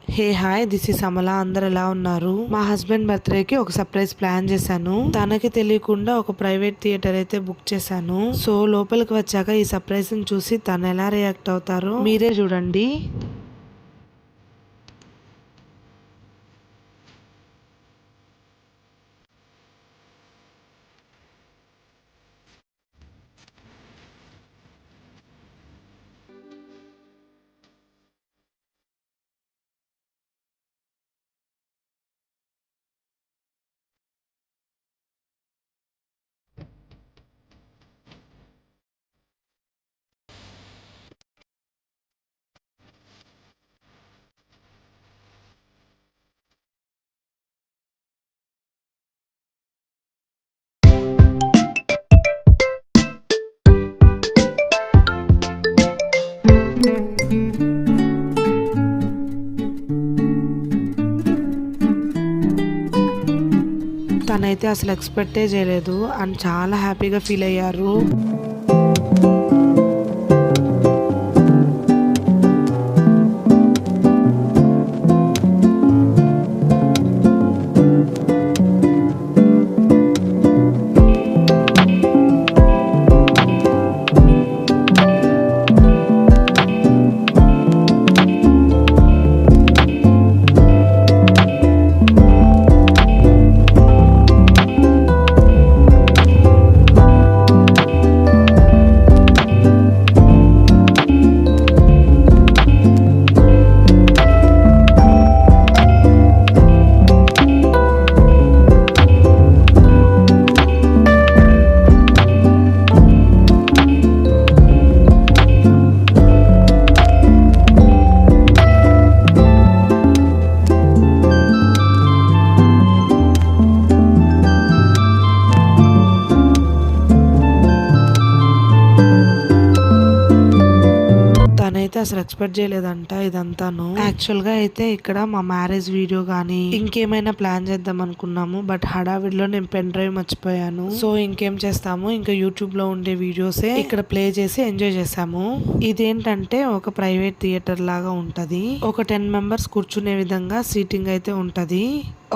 Hey hi, this is Amala. అందరు ఎలా ఉన్నారు? మా హస్బెండ్ బర్త్డే కి ఒక సర్ప్రైజ్ ప్లాన్ చేశాను. తనకి తెలియకుండా ఒక ప్రైవేట్ థియేటర్ అయితే బుక్ చేశాను. సో లోపలికి వచ్చాక ఈ సర్ప్రైజ్ ని చూసి తను ఎలా రియాక్ట్ అవుతారో మీరే చూడండి. తనైతే అసలు ఎక్స్పెక్టే చేయలేదు అండ్ చాలా హ్యాపీగా ఫీల్ అయ్యారు. అసలు ఎక్స్పెక్ట్ చేయలేదంట ఇదంతాను. యాక్చువల్ గా అయితే ఇక్కడ మా మ్యారేజ్ వీడియో గానీ ఇంకేమైనా ప్లాన్ చేద్దాం అనుకున్నాము. బట్ హడావిడిలో నేను పెన్ డ్రైవ్ మర్చిపోయాను. సో ఇంకేం చేస్తాము, ఇంకా యూట్యూబ్ లో ఉండే వీడియోసే ఇక్కడ ప్లే చేసి ఎంజాయ్ చేసాము. ఇదేంటంటే ఒక ప్రైవేట్ థియేటర్ లాగా ఉంటది. ఒక 10 మెంబర్స్ కూర్చునే విధంగా సీటింగ్ అయితే ఉంటది.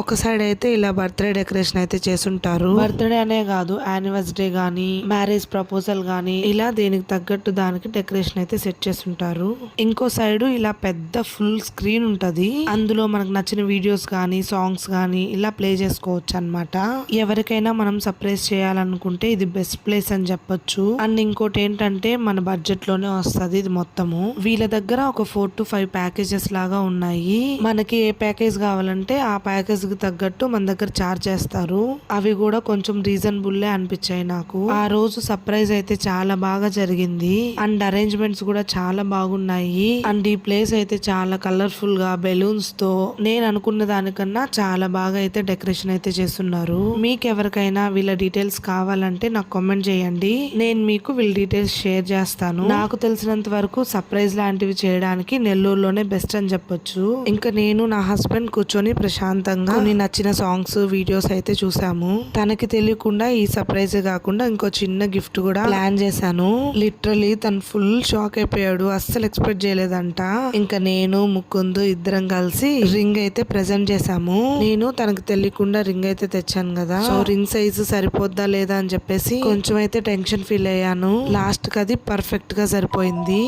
ఒక సైడ్ అయితే ఇలా బర్త్డే డెకరేషన్ అయితే చేసుంటారు. బర్త్డే అనే కాదు, యానివర్సరీ గానీ మ్యారేజ్ ప్రపోజల్ గానీ ఇలా దేనికి తగ్గట్టు దానికి డెకరేషన్ అయితే సెట్ చేస్తుంటారు. ఇంకో సైడ్ ఇలా పెద్ద ఫుల్ స్క్రీన్ ఉంటది. అందులో మనకు నచ్చిన వీడియోస్ గానీ సాంగ్స్ గానీ ఇలా ప్లే చేసుకోవచ్చు అన్నమాట. ఎవరికైనా మనం సర్ప్రైజ్ చేయాలనుకుంటే ఇది బెస్ట్ ప్లేస్ అని చెప్పొచ్చు. అండ్ ఇంకోటి ఏంటంటే మన బడ్జెట్ లోనే వస్తది ఇది మొత్తము. వీళ్ళ దగ్గర ఒక 4 to 5 ప్యాకేజెస్ లాగా ఉన్నాయి. మనకి ఏ ప్యాకేజ్ కావాలంటే ఆ ప్యాకేజ్ కి తగ్గట్టు మన దగ్గర చార్జ్ చేస్తారు. అవి కూడా కొంచెం రీజనబుల్ అనిపించాయి నాకు. ఆ రోజు సర్ప్రైజ్ అయితే చాలా బాగా జరిగింది. అండ్ అరేంజ్మెంట్స్ కూడా చాలా బాగున్నాయి. అండ్ ఈ ప్లేస్ అయితే చాలా కలర్ఫుల్ గా బెలూన్స్ తో నేను అనుకున్న దానికన్నా చాలా బాగా అయితే డెకరేషన్ అయితే చేస్తున్నారు. మీకు ఎవరికైనా వీళ్ళ డీటెయిల్స్ కావాలంటే నాకు కామెంట్ చేయండి. నేను మీకు వీళ్ళ డీటెయిల్స్ షేర్ చేస్తాను. నాకు తెలిసినంత వరకు సర్ప్రైజ్ లాంటివి చేయడానికి నెల్లూరులోనే బెస్ట్ అని చెప్పొచ్చు. ఇంకా నేను నా హస్బెండ్ కూర్చొని ప్రశాంతంగా కొన్ని నచ్చిన సాంగ్స్ వీడియోస్ అయితే చూసాము. తనకి తెలియకుండా ఈ సర్ప్రైజ్ కాకుండా ఇంకో చిన్న గిఫ్ట్ కూడా ప్లాన్ చేశాను. లిటరలీ తను ఫుల్ షాక్ అయిపోయాడు. అస్సలు ఎక్స్పెక్ట్ చేయలేదంట. ఇంకా నేను ముకుందు ఇద్దరం కలిసి రింగ్ అయితే ప్రెజెంట్ చేసాము. నేను తనకు తెలియకుండా రింగ్ అయితే తెచ్చాను కదా, సో రింగ్ సైజు సరిపోద్దా లేదా అని చెప్పేసి కొంచెం అయితే టెన్షన్ ఫీల్ అయ్యాను. లాస్ట్ కి అది పర్ఫెక్ట్ గా సరిపోయింది.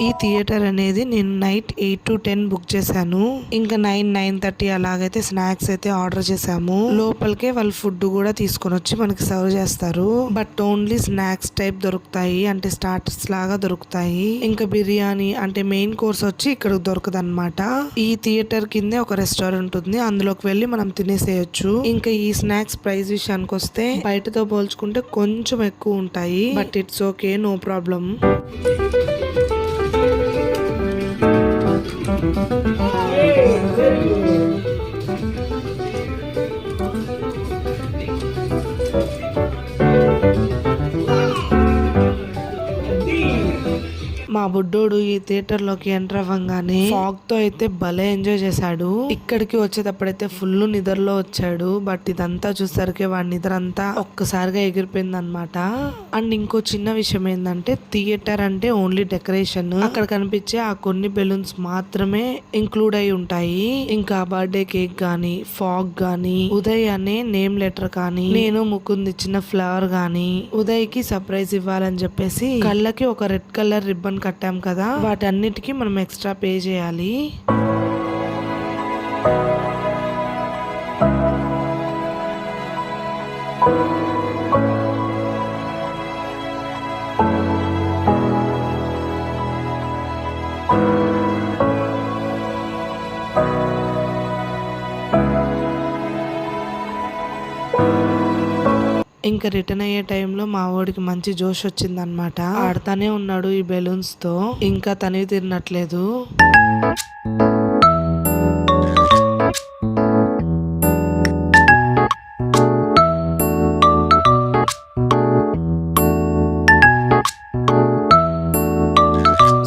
ఈ థియేటర్ అనేది నేను నైట్ 8 to 10 బుక్ చేశాను. ఇంకా 9-9:30 అలాగైతే స్నాక్స్ అయితే ఆర్డర్ చేసాము. లోపలికే వాళ్ళు ఫుడ్ కూడా తీసుకొని వచ్చి మనకి సర్వ్ చేస్తారు. బట్ ఓన్లీ స్నాక్స్ టైప్ దొరుకుతాయి, అంటే స్టార్టర్స్ లాగా దొరుకుతాయి. ఇంకా బిర్యానీ అంటే మెయిన్ కోర్స్ వచ్చి ఇక్కడ దొరకదు అనమాట. ఈ థియేటర్ కిందే ఒక రెస్టారెంట్ ఉంది, అందులోకి వెళ్ళి మనం తినేసేయచ్చు. ఇంకా ఈ స్నాక్స్ ప్రైస్ విషయానికి వస్తే బయటతో పోల్చుకుంటే కొంచెం ఎక్కువ ఉంటాయి. But it's okay, no problem. మా బుడ్డోడు ఈ థియేటర్ లోకి ఎంటర్ అవ్వగానే ఫాగ్ తో అయితే భలే ఎంజాయ్ చేశాడు. ఇక్కడికి వచ్చేటప్పుడైతే ఫుల్ నిద్రలో వచ్చాడు. బట్ ఇదంతా చూసరికి వాడి నిద్ర అంతా ఒక్కసారిగా ఎగిరిపోయింది అనమాట. అండ్ ఇంకో చిన్న విషయం ఏంటంటే థియేటర్ అంటే ఓన్లీ డెకరేషన్, అక్కడ కనిపించే ఆ కొన్ని బెలూన్స్ మాత్రమే ఇంక్లూడ్ అయి ఉంటాయి. ఇంకా బర్త్డే కేక్ గానీ, ఫాగ్ గానీ, ఉదయ్ అనే నేమ్ లెటర్ కానీ, నేను ముకుంద్ ఇచ్చిన ఫ్లవర్ గానీ, ఉదయ్ కి సర్ప్రైజ్ ఇవ్వాలని చెప్పేసి కళ్ళకి ఒక రెడ్ కలర్ రిబ్బన్ కట్టాం కదా, వాటన్నిటికీ మనం ఎక్స్ట్రా పే చేయాలి. ఇంకా రిటర్న్ అయ్యే టైంలో మా వాడికి మంచి జోష్ వచ్చిందనమాట. ఆడతానే ఉన్నాడు ఈ బెలూన్స్ తో, ఇంకా తనివి తిరినట్లేదు.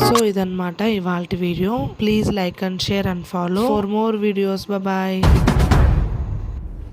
సో ఇదన్నమాట ఇవాల్టి వీడియో. Please like and share and follow for more videos. Bye.